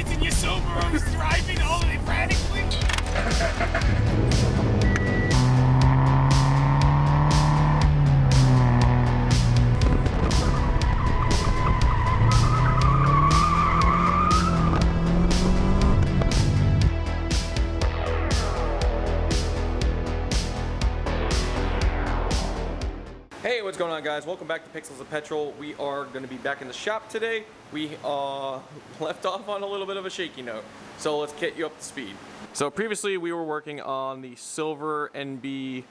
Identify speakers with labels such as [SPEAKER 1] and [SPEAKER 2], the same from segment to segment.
[SPEAKER 1] minutes and you're sober, driving all erratically.
[SPEAKER 2] Hey, what's going on, guys? Welcome back to Pixels of Petrol. We are going to be back in the shop today. We left off on a little bit of a shaky note, so let's get you up to speed. So previously we were working on the Silver NB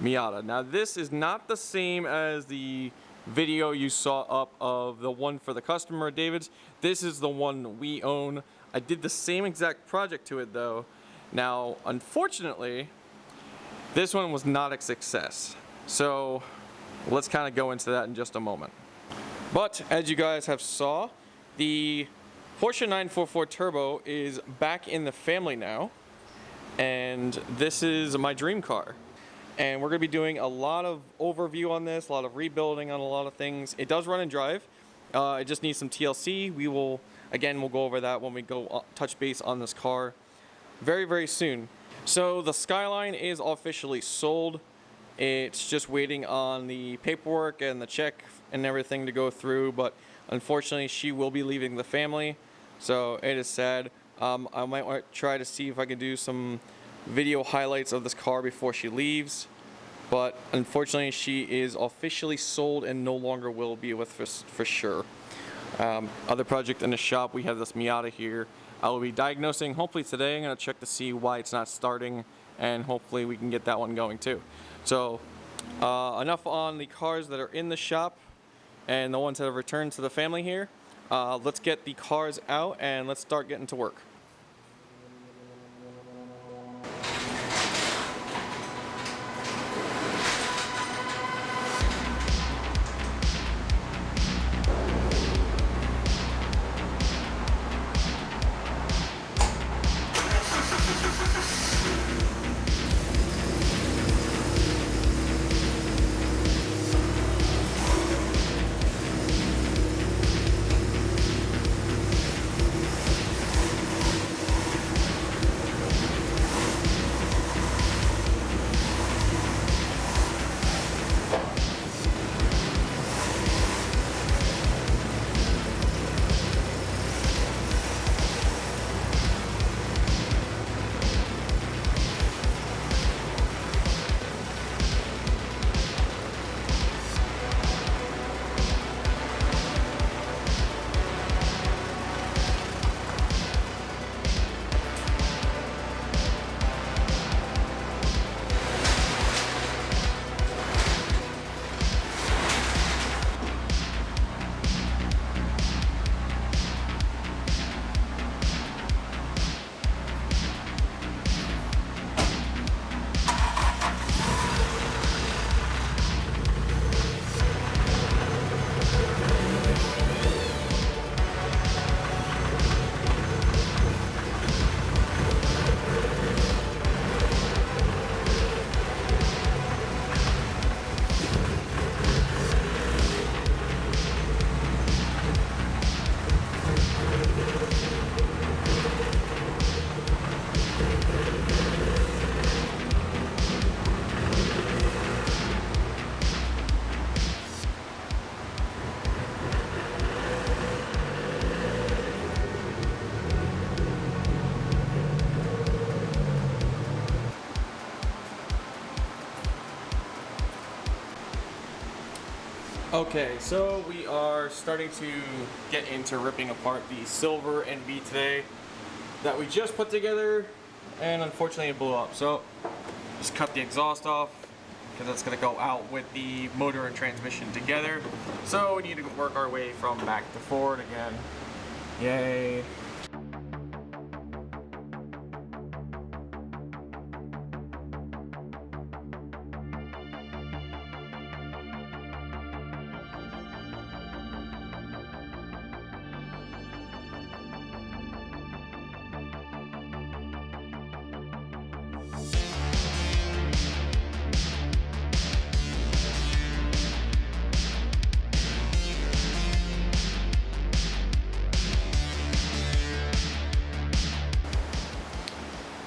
[SPEAKER 2] Miata. Now this is not the same as the video you saw up of the one for the customer, David's. This is the one we own. I did the same exact project to it though. Now, unfortunately, this one was not a success. So let's kind of go into that in just a moment. But as you guys have saw, the Porsche 944 Turbo is back in the family now, and this is my dream car. And we're going to be doing a lot of overview on this, a lot of rebuilding on a lot of things. It does run and drive. It just needs some TLC. We'll go over that when we go touch base on this car very, very soon. So the Skyline is officially sold. It's just waiting on the paperwork and the check and everything to go through, but unfortunately she will be leaving the family, so it is sad. I might want to try to see if I can do some video highlights of this car before she leaves, but unfortunately she is officially sold and no longer will be with us for sure. Other project in the shop, we have this Miata here. I will be diagnosing hopefully today. I'm going to check to see why it's not starting, and hopefully we can get that one going too. So enough on the cars that are in the shop and the ones that have returned to the family here. Let's get the cars out and let's start getting to work. Okay, so we are starting to get into ripping apart the Silver NB today that we just put together, and unfortunately it blew up. So just cut the exhaust off because that's going to go out with the motor and transmission together. So we need to work our way from back to forward again. Yay.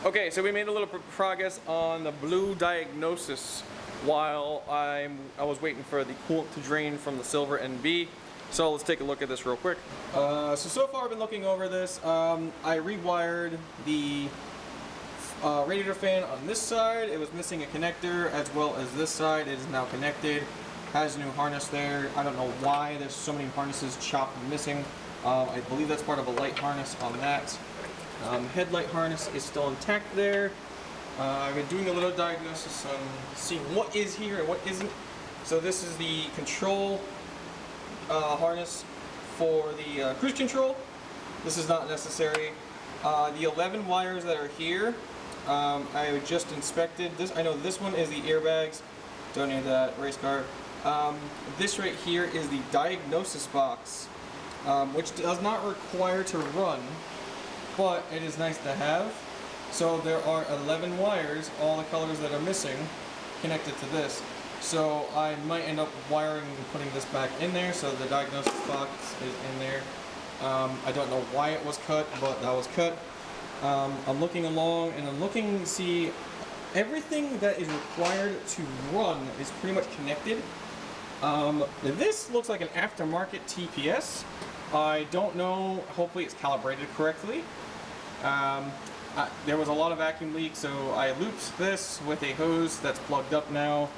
[SPEAKER 2] Okay, so we made a little progress on the blue diagnosis while I was waiting for the coolant to drain from the Silver NB. So let's take a look at this real quick. So far I've been looking over this. I rewired the radiator fan on this side. It was missing a connector, as well as this side. It is now connected. Has a new harness there. I don't know why there's so many harnesses chopped and missing. I believe that's part of a light harness on that. Headlight harness is still intact there. I've been doing a little diagnosis on seeing what is here and what isn't. So this is the control harness for the cruise control. This is not necessary. The 11 wires that are here, I just inspected. This, I know this one is the airbags. Don't need that, race car. This right here is the diagnosis box, which does not require to run, but it is nice to have. So there are 11 wires, all the colors that are missing, connected to this. So I might end up wiring and putting this back in there, so the diagnosis box is in there. I don't know why it was cut, but that was cut. I'm looking along and I'm looking to see everything that is required to run is pretty much connected. This looks like an aftermarket TPS. I don't know, hopefully it's calibrated correctly. There was a lot of vacuum leaks, so I looped this with a hose that's plugged up now.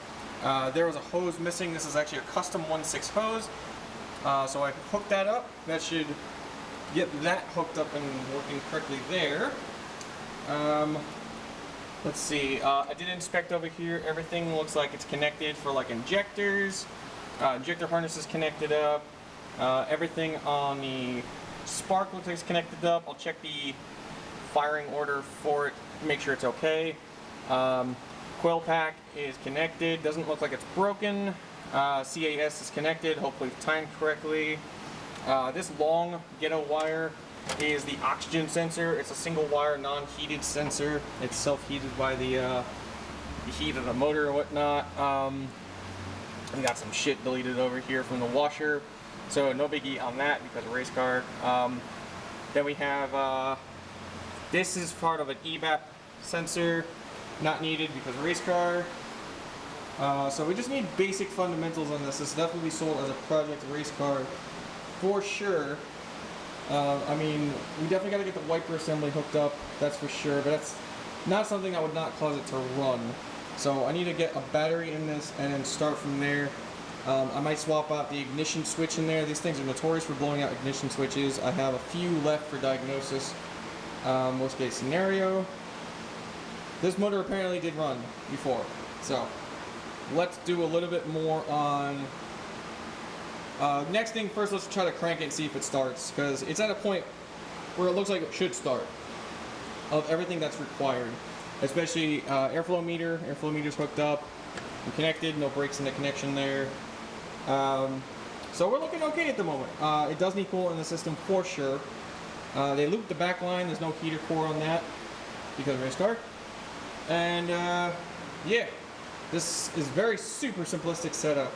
[SPEAKER 2] There was a hose missing. This is actually a custom 1/6 hose. So I hooked that up. That should get that hooked up and working correctly there. Let's see. I did inspect over here. Everything looks like it's connected for like injectors. Injector harness is connected up. Everything on the spark looks like it's connected up. I'll check the firing order for it, make sure it's okay. Coil pack is connected, doesn't look like it's broken. CAS is connected, hopefully timed correctly. This long ghetto wire is the oxygen sensor. It's a single wire, non-heated sensor. It's self-heated by the heat of the motor or whatnot. We got some shit deleted over here from the washer, so no biggie on that because of race car. Then we have this is part of an EBAP sensor, not needed because of race car. So we just need basic fundamentals on this. This definitely sold as a project race car for sure. I mean, we definitely got to get the wiper assembly hooked up, that's for sure, but that's not something that would not cause it to run. So I need to get a battery in this and then start from there. I might swap out the ignition switch in there. These things are notorious for blowing out ignition switches. I have a few left for diagnosis. Worst case scenario. This motor apparently did run before, so let's do a little bit more on next thing first. Let's try to crank it and see if it starts, because it's at a point where it looks like it should start of everything that's required, especially airflow meter's hooked up and connected, no breaks in the connection there. So we're looking okay at the moment. It does need coolant in the system for sure. They looped the back line, there's no heater core on that because of race car. And yeah, this is very super simplistic setup.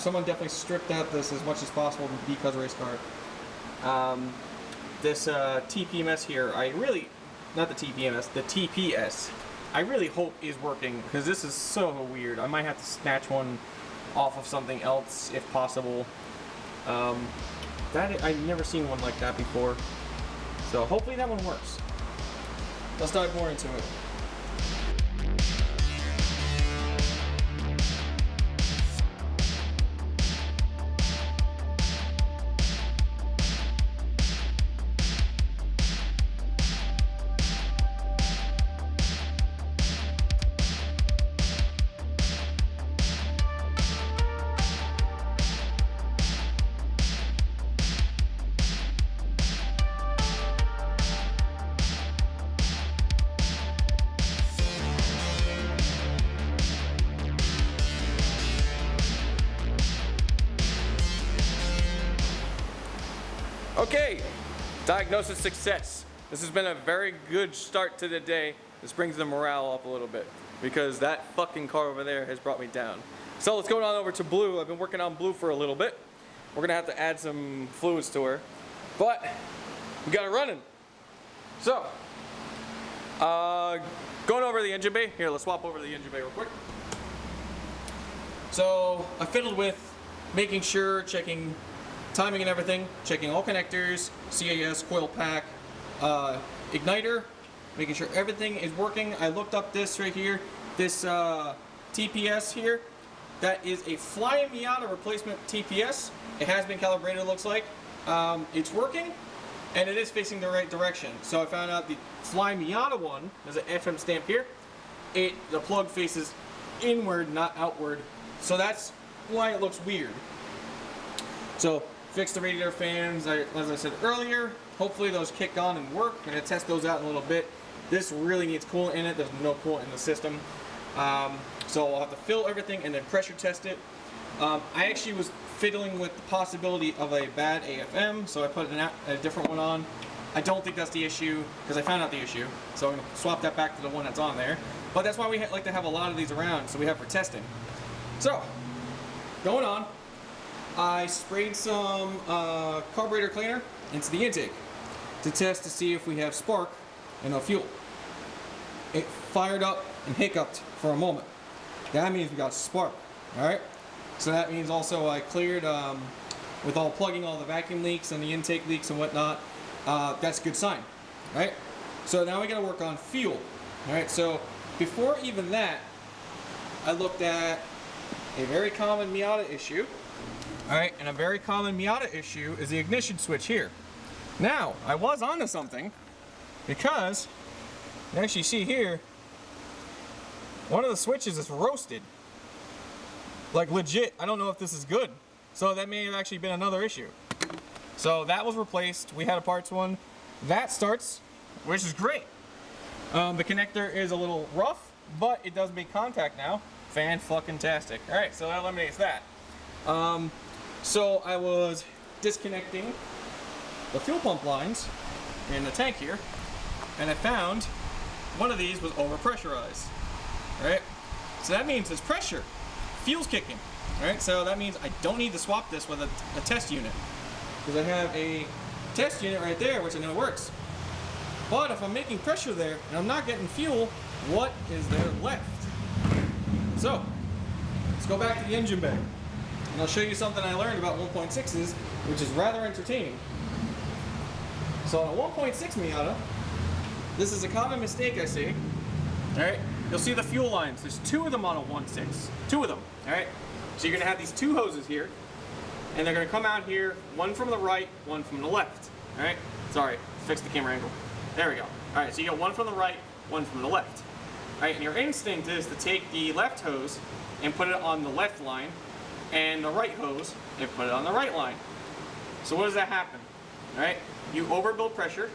[SPEAKER 2] Someone definitely stripped out this as much as possible because of race car. This TPMS here, I really, not the TPMS, the TPS, I really hope is working because this is so weird. I might have to snatch one off of something else if possible. I've never seen one like that before. So hopefully that one works. Let's dive more into it. Okay, diagnosis success. This has been a very good start to the day. This brings the morale up a little bit because that fucking car over there has brought me down. So let's go on over to Blue. I've been working on Blue for a little bit. We're gonna have to add some fluids to her, but we got it running. So Going over the engine bay. Here, let's swap over to the engine bay real quick. So I fiddled with making sure, checking timing and everything, checking all connectors, CAS, coil pack, igniter, making sure everything is working. I looked up this right here, this TPS here. That is a Fly Miata replacement TPS. It has been calibrated, it looks like. It's working, and it is facing the right direction. So I found out the Fly Miata one, there's an FM stamp here, the plug faces inward, not outward. So that's why it looks weird. So fix the radiator fans, as I said earlier. Hopefully those kick on and work. I'm gonna test those out in a little bit. This really needs coolant in it. There's no coolant in the system. So I'll have to fill everything and then pressure test it. I actually was fiddling with the possibility of a bad AFM, so I put a different one on. I don't think that's the issue, because I found out the issue. So I'm gonna swap that back to the one that's on there. But that's why we like to have a lot of these around, so we have for testing. So, going on, I sprayed some carburetor cleaner into the intake to test to see if we have spark and no fuel. It fired up and hiccuped for a moment. That means we got spark, alright? So that means also I cleared, with all plugging all the vacuum leaks and the intake leaks and whatnot, that's a good sign, right? So now we gotta work on fuel, alright? So before even that, I looked at a very common Miata issue, alright? And a very common Miata issue is the ignition switch here. Now, I was onto something, because you actually see here, one of the switches is roasted. Like legit, I don't know if this is good. So that may have actually been another issue. So that was replaced. We had a parts one. That starts, which is great. The connector is a little rough, but it does make contact now. Fan-fucking-tastic. All right, so that eliminates that. So I was disconnecting the fuel pump lines in the tank here, and I found one of these was overpressurized. Right? So that means there's pressure. Fuel's kicking. Right? So that means I don't need to swap this with a test unit, because I have a test unit right there, which I know works. But if I'm making pressure there and I'm not getting fuel, what is there left? So let's go back to the engine bay, and I'll show you something I learned about 1.6s, which is rather entertaining. So on a 1.6 Miata, this is a common mistake I see. All right, you'll see the fuel lines. There's two of them on a 1.6. Two of them. All right. So you're gonna have these two hoses here, and they're gonna come out here, one from the right, one from the left. All right. Sorry, fix the camera angle. There we go. All right. So you got one from the right, one from the left. All right. And your instinct is to take the left hose and put it on the left line, and the right hose and put it on the right line. So what does that happen? All right. You overbuild pressure,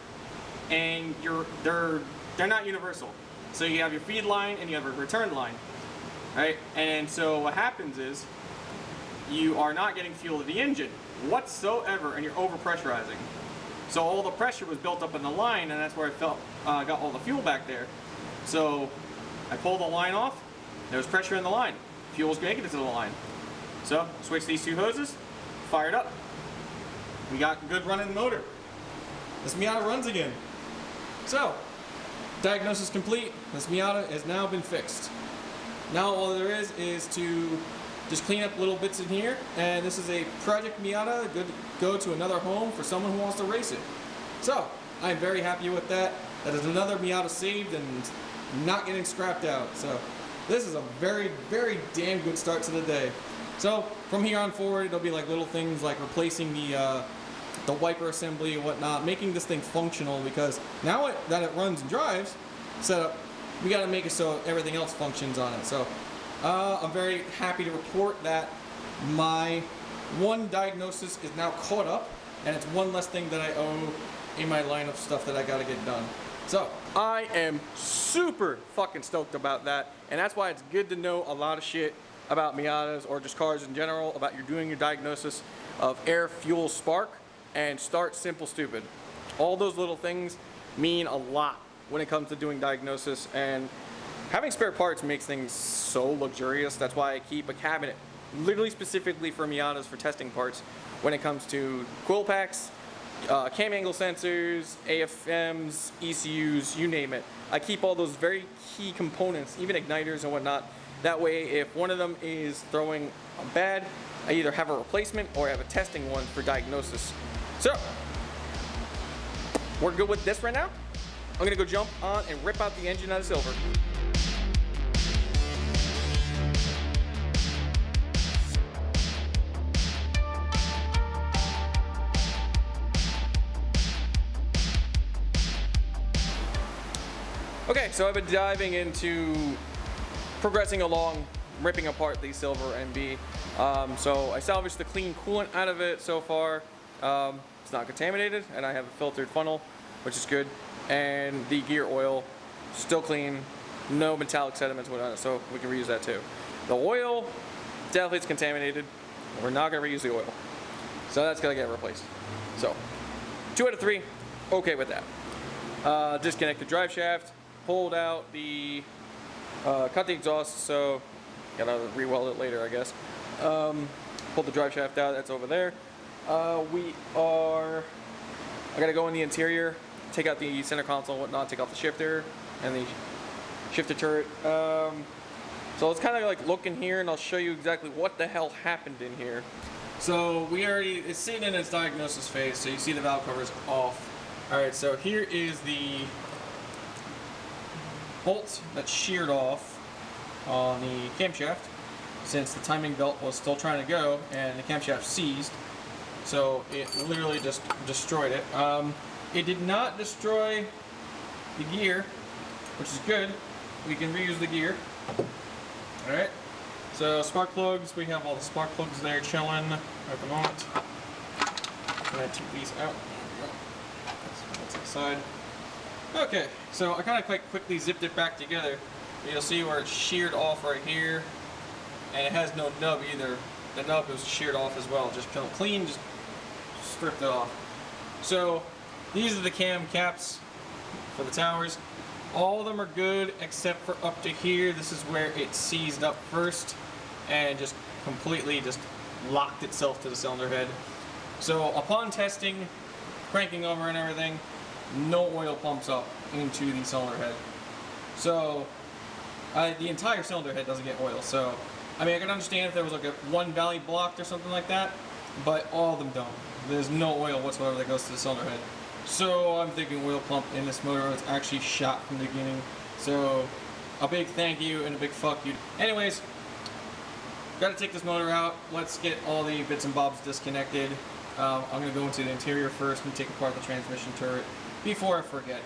[SPEAKER 2] and they're not universal. So you have your feed line and you have a return line, right? And so what happens is you are not getting fuel to the engine whatsoever, and you're overpressurizing. So all the pressure was built up in the line, and that's where I got all the fuel back there. So I pulled the line off, there's pressure in the line. Fuel's making it to the line. So switch these two hoses, fired up. We got a good running motor. This Miata runs again. So, diagnosis complete. This Miata has now been fixed. Now all there is to just clean up little bits in here, and this is a project Miata, good to go to another home for someone who wants to race it. So, I'm very happy with that. That is another Miata saved and not getting scrapped out. So, this is a very, very damn good start to the day. So, from here on forward, it'll be like little things like replacing the wiper assembly and whatnot, making this thing functional, because now that it runs and drives, we got to make it so everything else functions on it. So I'm very happy to report that my one diagnosis is now caught up, and it's one less thing that I owe in my line of stuff that I got to get done. So I am super fucking stoked about that, and that's why it's good to know a lot of shit about Miatas or just cars in general, about doing your diagnosis of air, fuel, spark, and start simple, stupid. All those little things mean a lot when it comes to doing diagnosis, and having spare parts makes things so luxurious. That's why I keep a cabinet literally specifically for Miatas for testing parts when it comes to coil packs, cam angle sensors, AFMs, ECUs, you name it. I keep all those very key components, even igniters and whatnot. That way, if one of them is throwing bad, I either have a replacement or I have a testing one for diagnosis. So, we're good with this right now. I'm gonna go jump on and rip out the engine out of Silver. Okay, so I've been diving into progressing along, ripping apart the Silver NB. So I salvaged the clean coolant out of it so far. It's not contaminated, and I have a filtered funnel, which is good. And the gear oil, still clean, no metallic sediments went on it, so we can reuse that too. The oil, definitely it's contaminated. We're not gonna reuse the oil. So that's gonna get replaced. So, 2 out of 3, okay with that. Disconnect the drive shaft, pulled out the, cut the exhaust, so gotta re-weld it later, I guess. Pulled the drive shaft out, that's over there. I gotta go in the interior, take out the center console and whatnot, take off the shifter and the shifter turret. So let's kind of like look in here and I'll show you exactly what the hell happened in here. So it's sitting in its diagnosis phase, so you see the valve covers off. Alright, so here is the bolt that's sheared off on the camshaft since the timing belt was still trying to go and the camshaft seized. So it literally just destroyed it. It did not destroy the gear, which is good. We can reuse the gear. Alright, so spark plugs, we have all the spark plugs there chilling at the moment. I'm gonna take these out. There we go. That's inside. Okay, so I kind of quite quickly zipped it back together. You'll see where it's sheared off right here, and it has no nub either. The nub was sheared off as well, just clean, just stripped it off. So these are the cam caps for the towers. All of them are good except for up to here. This is where it seized up first and just completely just locked itself to the cylinder head. So upon testing, cranking over and everything, no oil pumps up into the cylinder head. So the entire cylinder head doesn't get oil. So I mean, I can understand if there was like one valley blocked or something like that, but all of them don't. There's no oil whatsoever that goes to the cylinder head. So I'm thinking oil pump in this motor was actually shot from the beginning. So a big thank you and a big fuck you. Anyways, gotta take this motor out. Let's get all the bits and bobs disconnected. I'm gonna go into the interior first and take apart the transmission turret before I forget.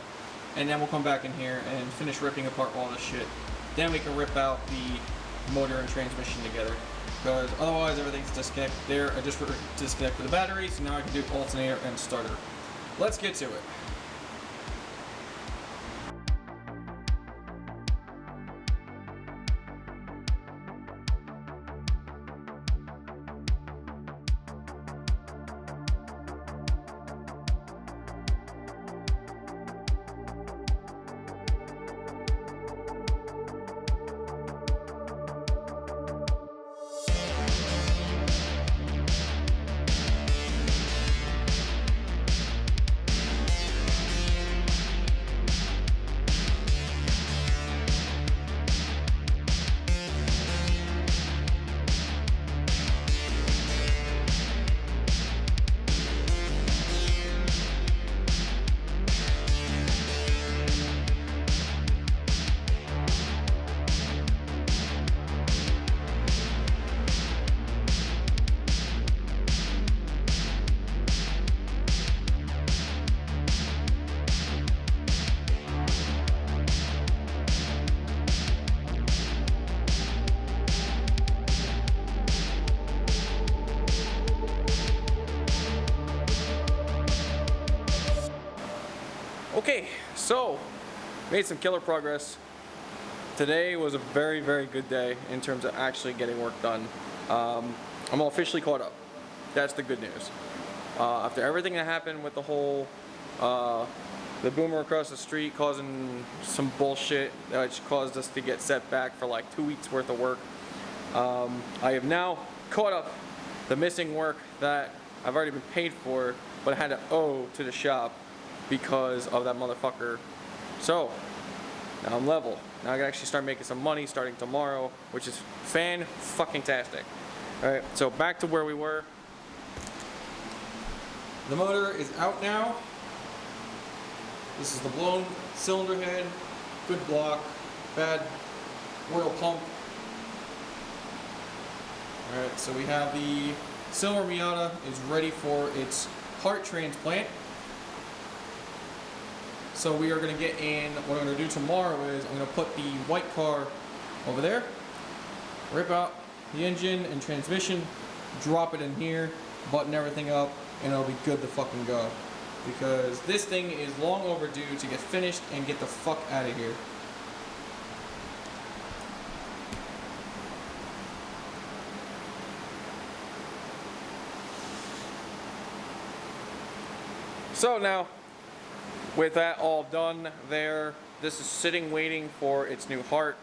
[SPEAKER 2] And then we'll come back in here and finish ripping apart all this shit. Then we can rip out the motor and transmission together. Because otherwise everything's disconnected there. I just disconnected the battery, so now I can do alternator and starter. Let's get to it. Okay, so made some killer progress. Today was a very, very good day in terms of actually getting work done. I'm officially caught up. That's the good news. After everything that happened with the whole, the boomer across the street causing some bullshit, which caused us to get set back for like 2 weeks worth of work, I have now caught up the missing work that I've already been paid for, but I had to owe to the shop because of that motherfucker. So now I'm level. Now I can actually start making some money starting tomorrow, which is fan-fucking-tastic. All right, so back to where we were. The motor is out now. This is the blown cylinder head, good block, bad oil pump. Alright, so we have the Silver Miata is ready for its heart transplant. So we are going to get in, what I'm going to do tomorrow is I'm going to put the white car over there, rip out the engine and transmission, drop it in here, button everything up, and it'll be good to fucking go. Because this thing is long overdue to get finished and get the fuck out of here. So now, with that all done there, this is sitting waiting for its new heart.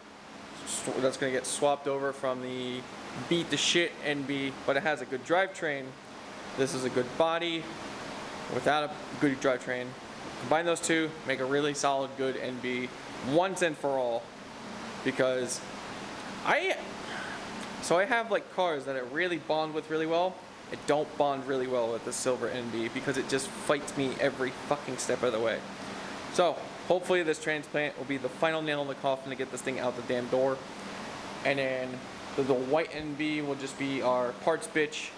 [SPEAKER 2] That's going to get swapped over from the beat the shit NB, but it has a good drivetrain. This is a good body without a good drivetrain. Combine those two, make a really solid good NB once and for all. Because I have like cars that I really bond with really well. I don't bond really well with the Silver NB because it just fights me every fucking step of the way. So hopefully this transplant will be the final nail in the coffin to get this thing out the damn door. And then the white NB will just be our parts bitch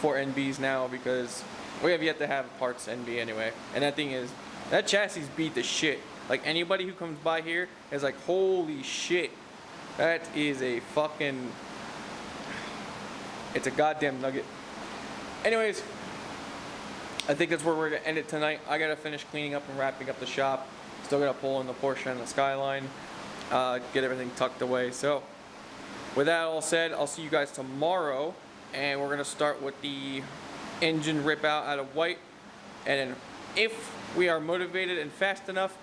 [SPEAKER 2] for NBs now, because we have yet to have parts NB anyway. And that chassis beat the shit. Like, anybody who comes by here is like, holy shit, that is a fucking, it's a goddamn nugget. Anyways, I think that's where we're gonna end it tonight. I gotta finish cleaning up and wrapping up the shop. Still gotta pull in the Porsche and the Skyline, get everything tucked away. So with that all said, I'll see you guys tomorrow, and we're gonna start with the engine rip out of white, and then if we are motivated and fast enough,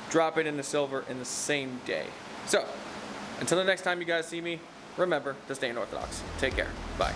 [SPEAKER 2] drop it in the silver in the same day. So until the next time you guys see me, remember to stay unorthodox. Take care. Bye.